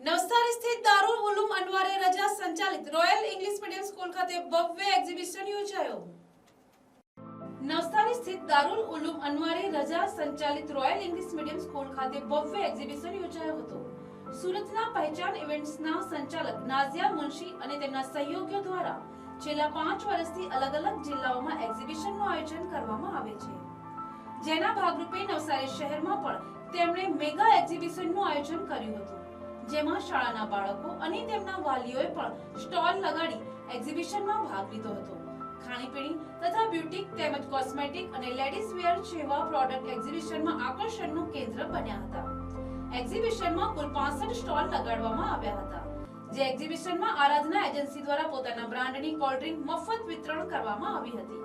નવસારી સ્થિત દારુલ ઉલૂમ અનવારે રજા સંચાલિત રોયલ ઇંગ્લિશ મીડિયમ સ્કૂલ ખાતે ભવ્ય એક્ઝિબિશન યોજાયો। નવસારી સ્થિત દારુલ ઉલૂમ અનવારે રજા સંચાલિત રોયલ ઇંગ્લિશ મીડિયમ સ્કૂલ ખાતે ભવ્ય એક્ઝિબિશન યોજાયો હતો। સુરતના પહેચાન ઇવેન્ટ્સના સંચાલક નાઝિયા મુનશી અને તેમના સહયોગીઓ દ્વારા છેલ્લા 5 વર્ષથી અલગ-અલગ જિલ્લાઓમાં એક્ઝિબિશનનું આયોજન કરવામાં આવે છે, જેના ભાગરૂપે નવસારી શહેરમાં પણ તેમણે મેગા એક્ઝિબિશનનું આયોજન કર્યું હતું, જેમાં શાળાના બાળકો અને તેમના વાલીઓએ પણ સ્ટોલ લગાડી એક્ઝિબિશનમાં ભાગ લીધો હતો। ખાણીપીણી તથા બ્યુટી તેમજ કોસ્મેટિક અને લેડીઝ વેર જેવા પ્રોડક્ટ એક્ઝિબિશનમાં આકર્ષણનું કેન્દ્ર બન્યા હતા। એક્ઝિબિશનમાં કુલ 65 સ્ટોલ લગાડવામાં આવ્યા હતા, જે એક્ઝિબિશનમાં આરાધના એજન્સી દ્વારા પોતાના બ્રાન્ડની કોલ્ડ ડ્રિંક મફત વિતરણ કરવામાં આવી હતી।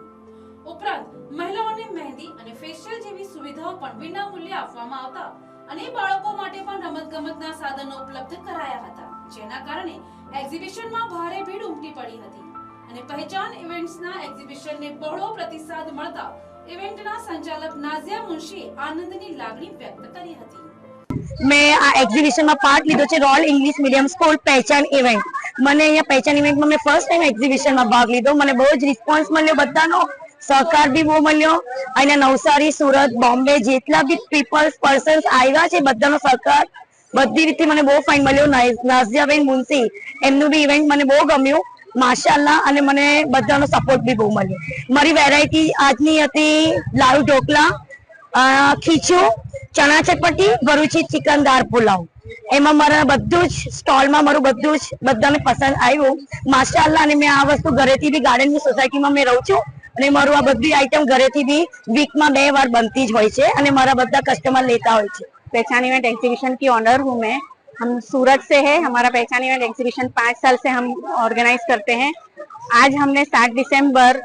ઉપરાંત મહિલાઓને મહેંદી અને ફેશિયલ જેવી સુવિધાઓ પણ વિનામૂલ્યે આપવામાં આવતા અને બાળકો માટે પણ રમતગમતના સાધનો ઉપલબ્ધ કરાયા હતા, જેના કારણે એક્ઝિબિશનમાં ભારે ભીડ ઉમટી પડી હતી અને પહેચાન ઇવેન્ટ્સના એક્ઝિબિશનને બહોળો પ્રતિસાદ મળતા ઇવેન્ટના સંચાલક નાઝિયા મુનશીએ આનંદની લાગણી વ્યક્ત કરી હતી। मैं आ एग्जीबिशन में पार्ट लीधो छे रॉयल इंग्लिश मीडियम स्कूल पहचान इवेंट। मैंने अहीं पहचान इवेंट में मैं फर्स्ट टाइम एग्जीबिशन में भाग लीधो। मैंने बहुत ज रिस्पोन्स मळ्यो, बधानो सहकार भी बहुत मळ्यो। अहीं नवसारी, सूरत, बॉम्बे जेटला भी पीपल्स पर्सन्स आव्या छे, बधानो सहकार बधी रीते मने बहुत फाइन मळ्यो। नाज़ियाबेन मुनशी एमनुं भी इवेंट मने बहुत गम्યું माशाअल्लाह, અને મને બધાનો સપોર્ટ બી બહુ મળ્યો। મારી વેરાયટી આજની હતી લાડુ ઢોકળા, ખીચું, ચણા ચટપટી, ભરૂચી ચિકન દાળ પુલાવ। એમાં મારા બધું જ સ્ટોલમાં મારું બધું જ બધાને પસંદ આવ્યું માશાઅલ્લાહ। અને મેં આ વસ્તુ ઘરેથી બી ગાર્ડનની સોસાયટીમાં મેં રહું છું અને મારું આ બધી આઈટમ ઘરેથી બી વીકમાં 2 વાર બનતી જ હોય છે અને મારા બધા કસ્ટમર લેતા હોય છે। पहचान इवेंट एग्जीबिशन की ऑनर हूँ मैं। हम सूरत से है। हमारा पहचान इवेंट एग्जीबिशन 5 साल से हम ऑर्गेनाइज करते हैं। आज हमने 7 दिसंबर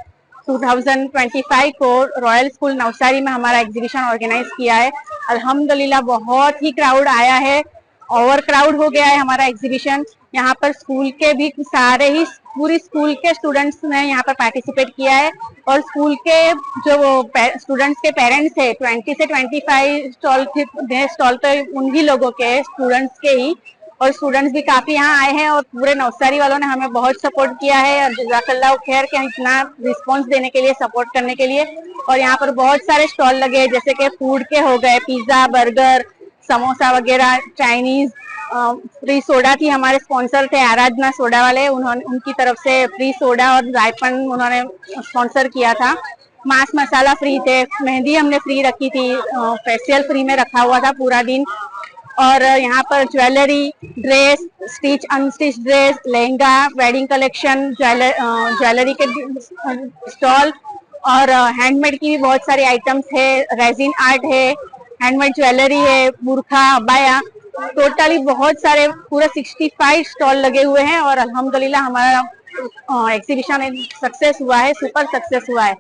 2025 को रॉयल स्कूल नवसारी में हमारा एग्जीबिशन ऑर्गेनाइज किया है। अल्हम्दुलिल्लाह बहुत ही क्राउड आया है, ओवर क्राउड हो गया है हमारा एग्जीबिशन। यहाँ पर स्कूल के भी सारे ही पूरी स्कूल के स्टूडेंट्स ने यहाँ पर पार्टिसिपेट किया है और स्कूल के जो स्टूडेंट्स के पेरेंट्स है 20 से 25 स्टॉल तो उन्हीं लोगों के स्टूडेंट्स के ही, और स्टूडेंट्स भी काफी यहाँ आए हैं और पूरे नवसारी वालों ने हमें बहुत सपोर्ट किया है। और जज़ाकल्लाह खैर के इतना रिस्पांस देने के लिए, सपोर्ट करने के लिए। और यहाँ पर बहुत सारे स्टॉल लगे हैं, जैसे कि फूड के हो गए, पिज्जा, बर्गर, समोसा वगैरह, चाइनीज। फ्री सोडा थी, हमारे स्पॉन्सर थे आराधना सोडा वाले, उन्होंने उनकी तरफ से फ्री सोडा और जायफल उन्होंने स्पॉन्सर किया था। मांस मसाला फ्री थे, मेहंदी हमने फ्री रखी थी, फेशियल फ्री में रखा हुआ था पूरा दिन। और यहाँ पर jewellery, dress, stitch unstitch dress, lehenga, wedding collection, jewellery के स्टॉल और हैंडमेड की भी बहुत सारी आइटम्स है, रेजिन आर्ट है, हैंडमेड ज्वेलरी है, बुरखा, अबाया, टोटली बहुत सारे पूरे 65 स्टॉल लगे हुए हैं। और अल्हम्दुलिल्लाह हमारा एग्जीबिशन सक्सेस हुआ है, सुपर सक्सेस हुआ है।